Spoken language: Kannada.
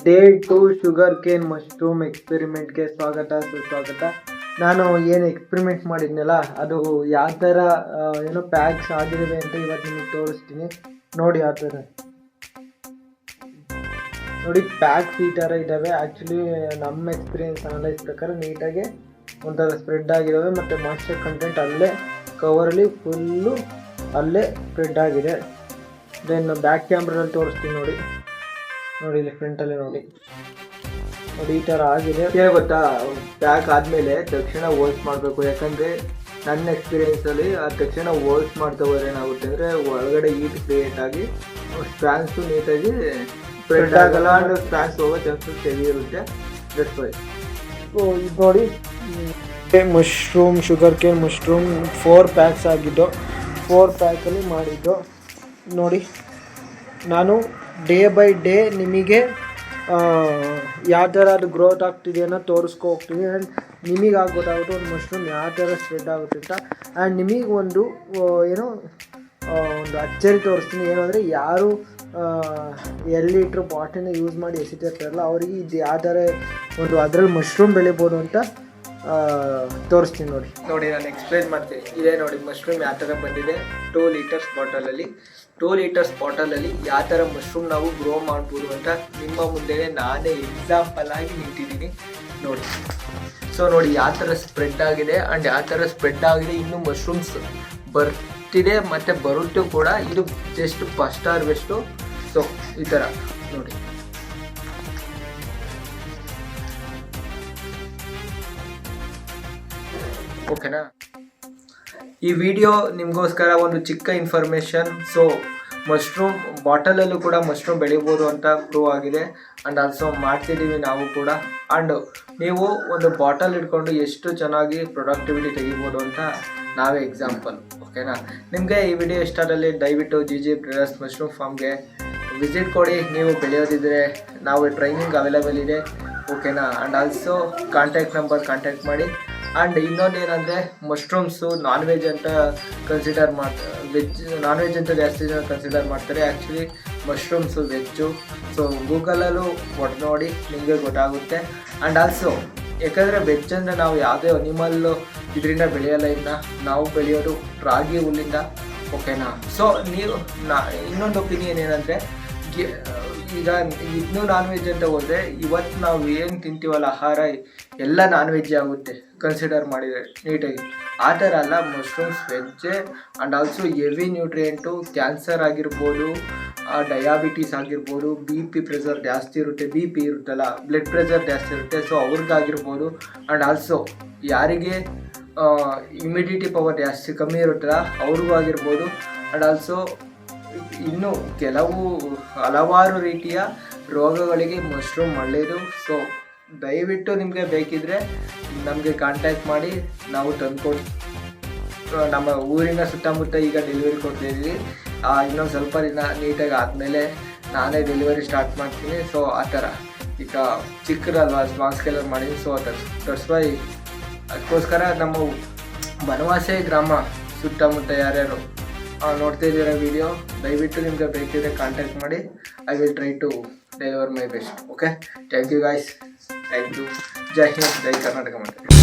ಡೇ 2 ಶುಗರ್ ಕೇನ್ ಮಶ್ರೂಮ್ ಎಕ್ಸ್ಪೆರಿಮೆಂಟ್ಗೆ ಸ್ವಾಗತ ಸುಸ್ವಾಗತ. ನಾನು ಏನು ಎಕ್ಸ್ಪೆರಿಮೆಂಟ್ ಮಾಡಿದ್ನಲ್ಲ ಅದು ಯಾವ ಥರ ಏನೋ ಪ್ಯಾಕ್ಸ್ ಆಗಿದ್ದಾವೆ ಅಂತ ಇವತ್ತು ನಿಮಗೆ ತೋರಿಸ್ತೀನಿ. ನೋಡಿ ಯಾವ ಥರ ನೋಡಿ ಪ್ಯಾಕ್ಸ್ ಈ ಥರ ಇದ್ದಾವೆ. ಆ್ಯಕ್ಚುಲಿ ನಮ್ಮ ಎಕ್ಸ್ಪೀರಿಯನ್ಸ್ ಅನಲೈಸ್ ಪ್ರಕಾರ ನೀಟಾಗಿ ಒಂಥರ ಸ್ಪ್ರೆಡ್ ಆಗಿದ್ದಾವೆ ಮತ್ತು ಮಾಯ್ಶ್ಚರ್ ಕಂಟೆಂಟ್ ಅಲ್ಲೇ ಕವರಲ್ಲಿ ಫುಲ್ಲು ಅಲ್ಲೇ ಸ್ಪ್ರೆಡ್ ಆಗಿದೆ. ದೆನ್ ಬ್ಯಾಕ್ ಕ್ಯಾಮ್ರಲ್ಲಿ ತೋರಿಸ್ತೀನಿ ನೋಡಿ ಇಲ್ಲಿ ಫ್ರಂಟಲ್ಲೇ ನೋಡಿ ಈ ಥರ ಆಗಿದೆ. ಏನು ಗೊತ್ತಾ, ಪ್ಯಾಕ್ ಆದಮೇಲೆ ತಕ್ಷಣ ವಾಶ್ ಮಾಡಬೇಕು. ಯಾಕಂದರೆ ನನ್ನ ಎಕ್ಸ್ಪೀರಿಯೆನ್ಸಲ್ಲಿ ಆ ತಕ್ಷಣ ವಾಶ್ ಮಾಡ್ತಾ ಹೋದ್ರೆ ಏನಾಗುತ್ತೆ ಅಂದರೆ ಒಳಗಡೆ ಹೀಟ್ ಕ್ರಿಯೇಟ್ ಆಗಿ ಸ್ಪ್ಯಾನ್ಸು ನೀಟಾಗಿ ಸ್ಪ್ರೆಡ್ ಆಗಲ್ಲ ಆ್ಯಂಡ್ ಸ್ಪ್ಯಾನ್ಸ್ ಹೋಗೋ ಚಾನ್ಸಸ್ ಹೆವಿ ಇರುತ್ತೆ. That's why. ಇದು ನೋಡಿ mushroom sugarcane mushroom 4 packs ಆಗಿದ್ದು, 4 ಪ್ಯಾಕಲ್ಲಿ ಮಾಡಿದ್ದು ನೋಡಿ. ನಾನು ಡೇ ಬೈ ಡೇ ನಿಮಗೆ ಯಾವ ಥರ ಅದು ಗ್ರೋತ್ ಆಗ್ತಿದೆ ಅನ್ನೋ ತೋರಿಸ್ಕೊ ಹೋಗ್ತೀನಿ. ಆ್ಯಂಡ್ ನಿಮಗೆ ಗೊತ್ತಾಗುತ್ತೆ ಒಂದು ಮಶ್ರೂಮ್ ಯಾವ ಥರ ಸ್ಪ್ರೆಡ್ ಆಗುತ್ತೆ ಅಂತ. ಆ್ಯಂಡ್ ನಿಮಗೆ ಒಂದು ಅಚ್ಚರಿ ತೋರಿಸ್ತೀನಿ. ಏನು ಅಂದರೆ ಯಾರು 2 ಲೀಟ್ರ್ ಬಾಟಲ್ನ ಯೂಸ್ ಮಾಡಿ ಎಸಿತಿರ್ತಾರಲ್ಲ ಅವರಿಗೆ ಇದು ಯಾವ ಥರ ಅದರಲ್ಲಿ ಮಶ್ರೂಮ್ ಬೆಳಿಬೋದು ಅಂತ ತೋರಿಸ್ತೀನಿ ನೋಡಿ. ನಾನು ಎಕ್ಸ್ಪ್ಲೇನ್ ಮಾಡ್ತೀನಿ. ಇದೇ ನೋಡಿ ಮಶ್ರೂಮ್ ಯಾವ ಥರ ಬಂದಿದೆ 2 ಲೀಟರ್ಸ್ ಬಾಟಲಲ್ಲಿ. 2 ಲೀಟರ್ಸ್ ಬಾಟಲಲ್ಲಿ ಯಾವ ಥರ ಮಶ್ರೂಮ್ ನಾವು ಗ್ರೋ ಮಾಡ್ಬೋದು ಅಂತ ನಿಮ್ಮ ಮುಂದೆ ನಾನೇ ಎಕ್ಸಾಂಪಲ್ ಆಗಿ ನಿಂತಿದ್ದೀನಿ ನೋಡಿ. ಸೊ ನೋಡಿ ಯಾವ ಥರ ಸ್ಪ್ರೆಡ್ ಆಗಿದೆ ಆ್ಯಂಡ್ ಯಾವ ಥರ ಸ್ಪ್ರೆಡ್ ಆಗಿದೆ, ಇನ್ನೂ ಮಶ್ರೂಮ್ಸ್ ಬರ್ತಿದೆ ಮತ್ತು ಬರುತ್ತೂ ಕೂಡ. ಇದು ಜಸ್ಟ್ ಫಸ್ಟ್ ಹಾರ್ವೆಸ್ಟು. ಸೊ ಈ ಥರ ನೋಡಿ. ಓಕೆನಾ, ಈ ವಿಡಿಯೋ ನಿಮಗೋಸ್ಕರ ಒಂದು ಚಿಕ್ಕ ಇನ್ಫಾರ್ಮೇಷನ್. ಸೊ ಮಶ್ರೂಮ್ ಬಾಟಲಲ್ಲೂ ಕೂಡ ಮಶ್ರೂಮ್ ಬೆಳಿಬೋದು ಅಂತ ಪ್ರೂವ್ ಆಗಿದೆ ಆ್ಯಂಡ್ ಆಲ್ಸೋ ಮಾಡ್ತಿದ್ದೀವಿ ನಾವು ಕೂಡ. ಆ್ಯಂಡ್ ನೀವು ಒಂದು ಬಾಟಲ್ ಇಟ್ಕೊಂಡು ಎಷ್ಟು ಚೆನ್ನಾಗಿ ಪ್ರೊಡಕ್ಟಿವಿಟಿ ತೆಗಿಬೋದು ಅಂತ ನಾವೇ ಎಕ್ಸಾಂಪಲ್. ಓಕೆನಾ, ನಿಮಗೆ ಈ ವಿಡಿಯೋ ಇಷ್ಟ ಆದಲ್ಲಿ ದಯವಿಟ್ಟು GG ಬ್ರದರ್ಸ್ ಮಶ್ರೂಮ್ ಫಾರ್ಮ್ಗೆ ವಿಸಿಟ್ ಕೊಡಿ. ನೀವು ಬೆಳೆಯೋದಿದ್ರೆ ನಾವು ಟ್ರೈನಿಂಗ್ ಅವೈಲೇಬಲ್ ಇದೆ. ಓಕೆನಾ, and also contact number contact ಮಾಡಿ. ಆ್ಯಂಡ್ ಇನ್ನೊಂದೇನೆಂದರೆ ಮಶ್ರೂಮ್ಸು ನಾನ್ ವೆಜ್ ಅಂತ ಕನ್ಸಿಡರ್ ನಾನ್ ವೆಜ್ ಅಂತ ಜಾಸ್ತಿ ಜನ ಕನ್ಸಿಡರ್ ಮಾಡ್ತಾರೆ. Actually mushrooms veg. ಸೊ ಗೂಗಲಲ್ಲೂ ಒಟ್ಟು ನೋಡಿ ನಿಮಗೆ ಗೊತ್ತಾಗುತ್ತೆ. ಆ್ಯಂಡ್ ಆಲ್ಸೋ ಯಾಕಂದರೆ ವೆಜ್ ಅಂದರೆ ನಾವು ಯಾವುದೇ ಅನಿಮಲ್ಲು ಇದರಿಂದ ಬೆಳೆಯೋಲ್ಲ. ಇನ್ನು ನಾವು ಬೆಳೆಯೋದು ರಾಗಿ ಹುಲ್ಲಿಂದ. ಓಕೆನಾ, ಸೊ ನೀವು ಇನ್ನೊಂದು ಒಪಿನಿಯನ್ ಏನಂದರೆ ಈಗ ಇನ್ನೂ ನಾನ್ ವೆಜ್ ಅಂತ ಹೋದರೆ ಇವತ್ತು ನಾವು ಏನು ತಿಂತೀವಲ್ಲ ಆಹಾರ ಎಲ್ಲ ನಾನ್ ವೆಜ್ಜೇ ಆಗುತ್ತೆ ಕನ್ಸಿಡರ್ ಮಾಡಿದರೆ ನೀಟಾಗಿ. ಆ ಥರ ಅಲ್ಲ, ಮಶ್ರೂಮ್ಸ್ ವೆಜ್ಜೇ. And also heavy nutrient. Cancer ಆಗಿರ್ಬೋದು, ಡಯಾಬಿಟೀಸ್ ಆಗಿರ್ಬೋದು, BP ಪ್ರೆಷರ್ ಜಾಸ್ತಿ ಇರುತ್ತೆ, BP ಇರುತ್ತಲ್ಲ, ಬ್ಲಡ್ ಪ್ರೆಷರ್ ಜಾಸ್ತಿ ಇರುತ್ತೆ. ಸೊ ಅವ್ರಿಗಾಗಿರ್ಬೋದು. ಆ್ಯಂಡ್ ಆಲ್ಸೋ ಯಾರಿಗೆ ಇಮ್ಯುನಿಟಿ ಪವರ್ ಜಾಸ್ತಿ ಕಮ್ಮಿ ಇರುತ್ತಲ್ಲ ಅವ್ರಿಗೂ ಆಗಿರ್ಬೋದು. ಆ್ಯಂಡ್ ಆಲ್ಸೋ ಇನ್ನು ಹಲವಾರು ರೀತಿಯ ರೋಗಗಳಿಗೆ ಮಶ್ರೂಮ್ ಒಳ್ಳೆಯದು. ಸೊ ದಯವಿಟ್ಟು ನಿಮಗೆ ಬೇಕಿದ್ದರೆ ನಮಗೆ ಕಾಂಟ್ಯಾಕ್ಟ್ ಮಾಡಿ, ನಾವು ತಂದುಕೊಡಿ. ನಮ್ಮ ಊರಿನ ಸುತ್ತಮುತ್ತ ಈಗ ಡೆಲಿವರಿ ಕೊಡ್ತಾಯಿದ್ದೀವಿ. ಇನ್ನೊಂದು ಸ್ವಲ್ಪ ದಿನ ನೀಟಾಗಿ ಆದಮೇಲೆ ನಾನೇ ಡೆಲಿವರಿ ಸ್ಟಾರ್ಟ್ ಮಾಡ್ತೀನಿ. ಸೊ ಆ ಥರ ಈಗ ಚಿಕ್ಕದಲ್ವಾ, ಸ್ಮಾಲ್ ಸ್ಕೇಲಲ್ಲಿ ಮಾಡಿದ್ದೀನಿ. ಸೊ ದಟ್ಸ್ ವೈ ಅದಕ್ಕೋಸ್ಕರ ನಮ್ಮ ಬನವಾಸೆ ಗ್ರಾಮ ಸುತ್ತಮುತ್ತ ಯಾರ್ಯಾರು ನೋಡ್ತಾ ಇದ್ದೀರಾ ವಿಡಿಯೋ, ದಯವಿಟ್ಟು ನಿಮಗೆ ಬೇಕಿದ್ರೆ ಕಾಂಟ್ಯಾಕ್ಟ್ ಮಾಡಿ. I will try to deliver my best. Okay, thank you guys. Thank you. ಜೈ ಹಿಂದ್, ಜೈ ಕರ್ನಾಟಕ ಮಾತೆ.